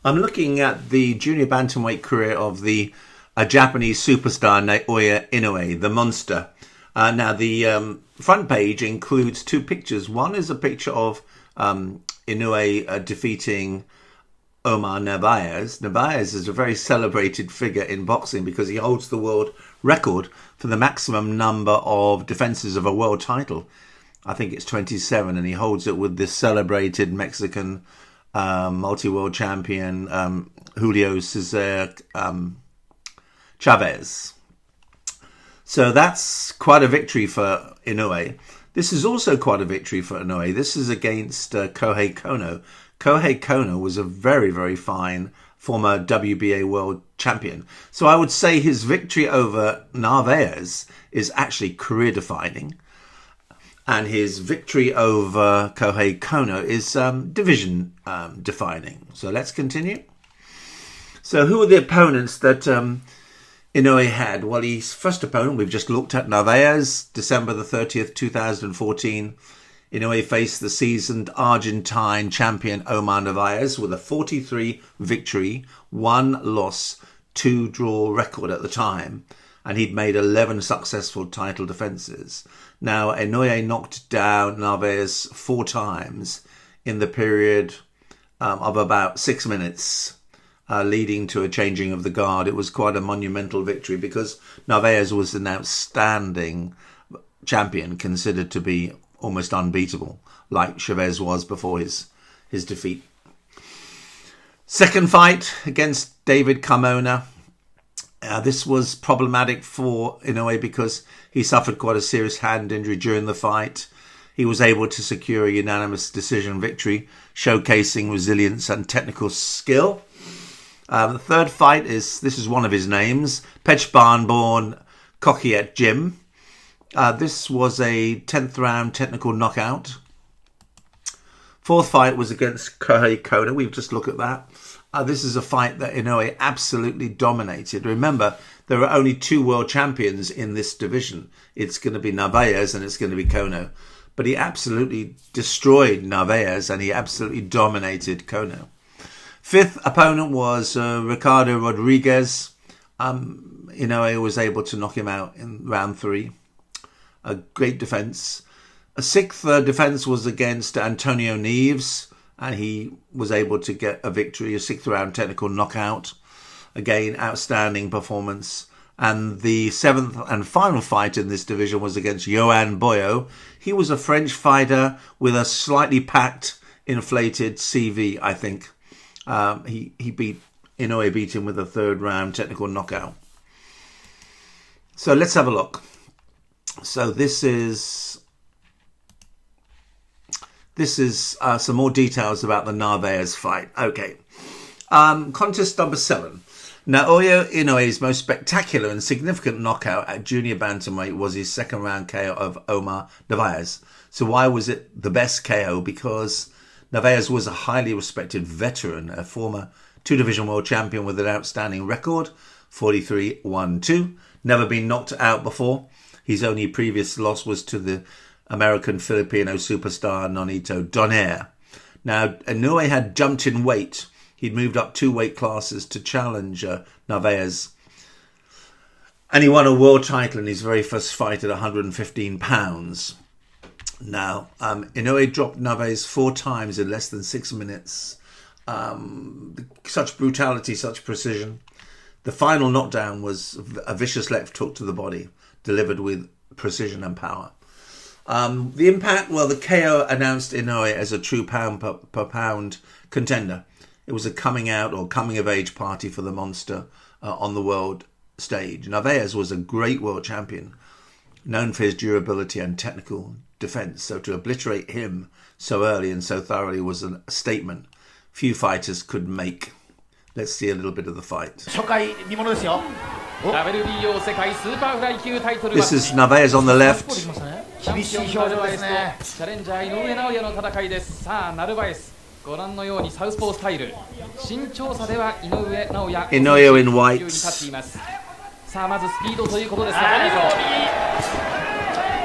I'm looking at the junior bantamweight career of the Japanese superstar Naoya Inoue, the monster. Now, the front page includes two pictures. One is a picture of Inoue defeating Omar Narvaez. Narvaez is a very celebrated figure in boxing because he holds the world record for the maximum number of defenses of a world title. I think it's 27, and he holds it with this celebrated Mexican multi-world champion Julio Cesar Chavez. So that's quite a victory for Inoue. This is also quite a victory for Inoue. This is against Kohei Kono. Kohei Kono was a very, very fine former WBA world champion. So I would say his victory over Narvaez is actually career-defining. And his victory over Kohei Kono is division defining. So let's continue. So who are the opponents that Inoue had? Well, his first opponent, we've just looked at, Narvaez, December the 30th, 2014. Inoue faced the seasoned Argentine champion Omar Narvaez with a 43 victory, 1 loss, 2 draw record at the time. And he'd made 11 successful title defenses. Now, Inoue knocked down Narvaez 4 times in the period of about 6 minutes, leading to a changing of the guard. It was quite a monumental victory because Narvaez was an outstanding champion, considered to be almost unbeatable, like Chavez was before his defeat. Second fight against David Carmona. This was problematic for Inoue because he suffered quite a serious hand injury during the fight. He was able to secure a unanimous decision victory, showcasing resilience and technical skill. The third fight this is one of his names, Pechbarn-born Kohei Jim. This was a 10th round technical knockout. Fourth fight was against Kohei Kono. We've just looked at that. This is a fight that Inoue absolutely dominated. Remember, there are only 2 world champions in this division. It's going to be Narvaez and it's going to be Kono. But he absolutely destroyed Narvaez and he absolutely dominated Kono. Fifth opponent was Ricardo Rodriguez. Inoue was able to knock him out in round 3. A great defense. A sixth defense was against Antonio Neves, and he was able to get a victory, a 6th round technical knockout. Again, outstanding performance. And the 7th and final fight in this division was against Yohan Boyo. He was a French fighter with a slightly packed, inflated CV, I think. Inoue beat him with a 3rd round technical knockout. So let's have a look. So this is some more details about the Narvaez fight. Okay. Contest number 7. Naoya Inoue's most spectacular and significant knockout at junior bantamweight was his 2nd round KO of Omar Narvaez. So why was it the best KO? Because Narvaez was a highly respected veteran, a former 2-division world champion with an outstanding record, 43-1-2, never been knocked out before. His only previous loss was to the American-Filipino superstar Nonito Donaire. Now, Inoue had jumped in weight. He'd moved up 2 weight classes to challenge Narvaez. And he won a world title in his very first fight at 115 pounds. Now, Inoue dropped Narvaez 4 times in less than 6 minutes. Such brutality, such precision. The final knockdown was a vicious left hook to the body, delivered with precision and power. The impact, well, the KO announced Inoue as a true pound per pound contender. It was a coming out or coming of age party for the monster on the world stage. Narvaez was a great world champion, known for his durability and technical defense. So to obliterate him so early and so thoroughly was a statement few fighters could make. Let's see a little bit of the fight. This is Narvaez on the left. Inoue in white. さあまずスピードということですが、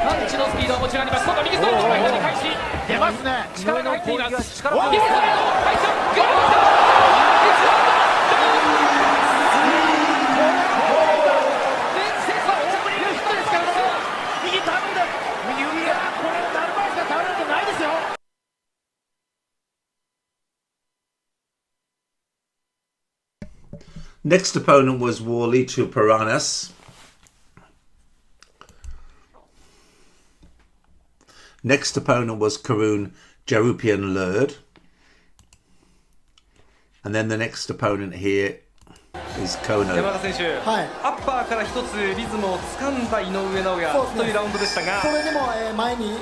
パンチのスピードはもちろんあります。今度右ストレート前に開始。出ますね。力が入っています。力が入っています。Next opponent was Warlito Piranhas. Next opponent was Karun Jarupian Lurd. And then the next opponent here is Kono. 山田選手、はい、アッパーから一つリズムを掴んだ井上尚弥というラウンドでしたが、それでも、前に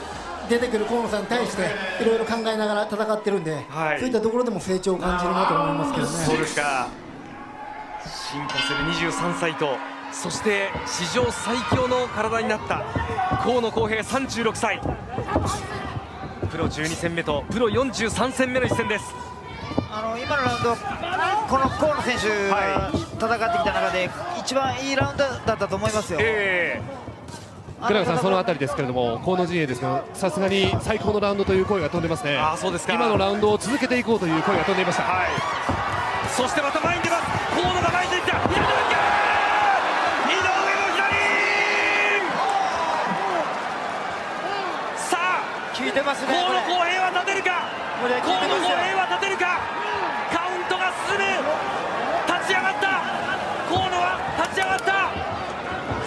出てくる河野さんに対していろいろ考えながら戦ってるんで、はい、そういったところでも成長を感じるなと思いますけどね。そうですか。進化する23歳と、そして史上最強の体になった河野浩平36歳。プロ12戦目とプロ43戦目の一戦です。今のラウンド、この河野選手が戦ってきた中で一番いいラウンドだったと思いますよ。倉永さん、そのあたりですけれども、河野陣営ですけど、さすがに最高のラウンドという声が飛んでますね。そうですか。今のラウンドを続けていこうという声が飛んでいました。はい、そしてまた前に出ます。河野が前に出てきた。左の井上の左。さあ、効いてますね。河野浩平は立てるか。河野浩平は立てるか。カウントが進む。立ち上がった。河野は立ち上がった。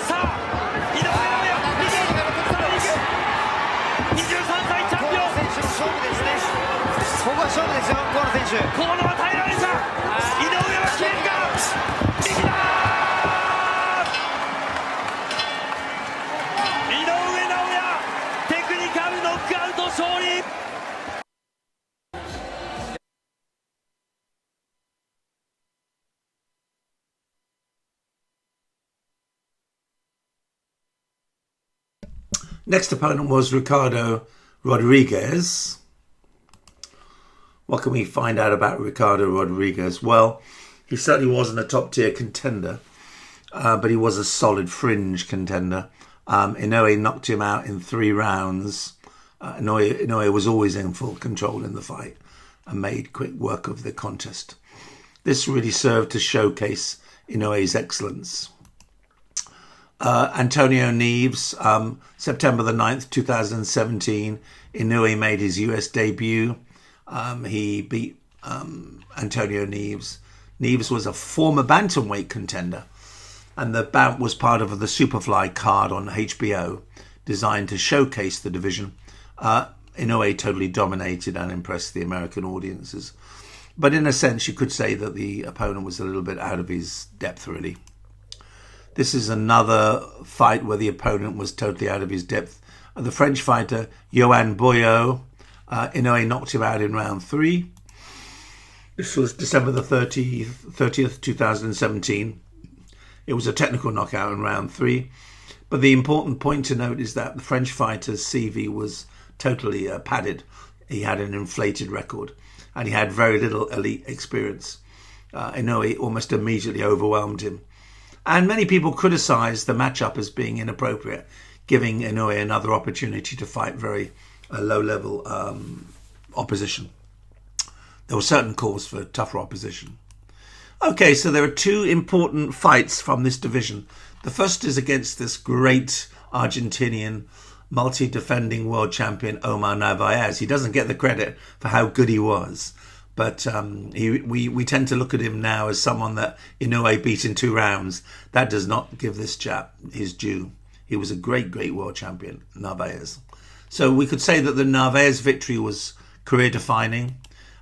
さあ、井上尚弥見て23歳チャンピオン。河野選手の勝負ですね。ここは勝負ですよ、河野選手。河野は耐えられた。井上は消えるか。右だ。井上尚弥、テクニカルノックアウト勝利。Next opponent was Ricardo Rodriguez. What can we find out about Ricardo Rodriguez? Well, he certainly wasn't a top-tier contender, but he was a solid fringe contender. Inoue knocked him out in 3 rounds. Inoue was always in full control in the fight and made quick work of the contest. This really served to showcase Inoue's excellence. Antonio Neves, September the 9th, 2017, Inoue made his US debut. He beat Antonio Neves. Neves was a former bantamweight contender, and the bout was part of the Superfly card on HBO, designed to showcase the division. Inoue totally dominated and impressed the American audiences. But in a sense, you could say that the opponent was a little bit out of his depth, really. This is another fight where the opponent was totally out of his depth. The French fighter, Yoann Boyot, Inoue knocked him out in round 3. This was December the 30th, 2017. It was a technical knockout in round 3. But the important point to note is that the French fighter's CV was totally padded. He had an inflated record, and he had very little elite experience. Inoue almost immediately overwhelmed him. And many people criticised the matchup as being inappropriate, giving Inoue another opportunity to fight very low-level opposition. There were certain calls for tougher opposition. Okay, so there are 2 important fights from this division. The first is against this great Argentinian multi-defending world champion Omar Narvaez. He doesn't get the credit for how good he was. But we tend to look at him now as someone that Inoue beat in 2 rounds. That does not give this chap his due. He was a great, great world champion, Narvaez. So we could say that the Narvaez victory was career-defining,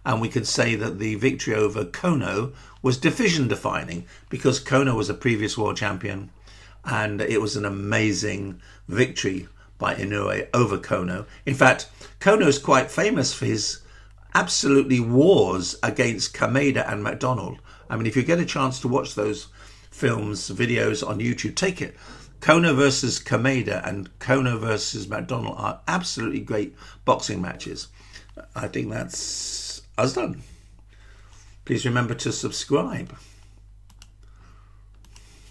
and we could say that the victory over Kono was division-defining, because Kono was a previous world champion, and it was an amazing victory by Inoue over Kono. In fact, Kono is quite famous for his absolutely wars against Kameda and McDonald. I mean, if you get a chance to watch those films, videos on YouTube, take it. Kono versus Kameda and Kono versus McDonald are absolutely great boxing matches. I think that's us done. Please remember to subscribe.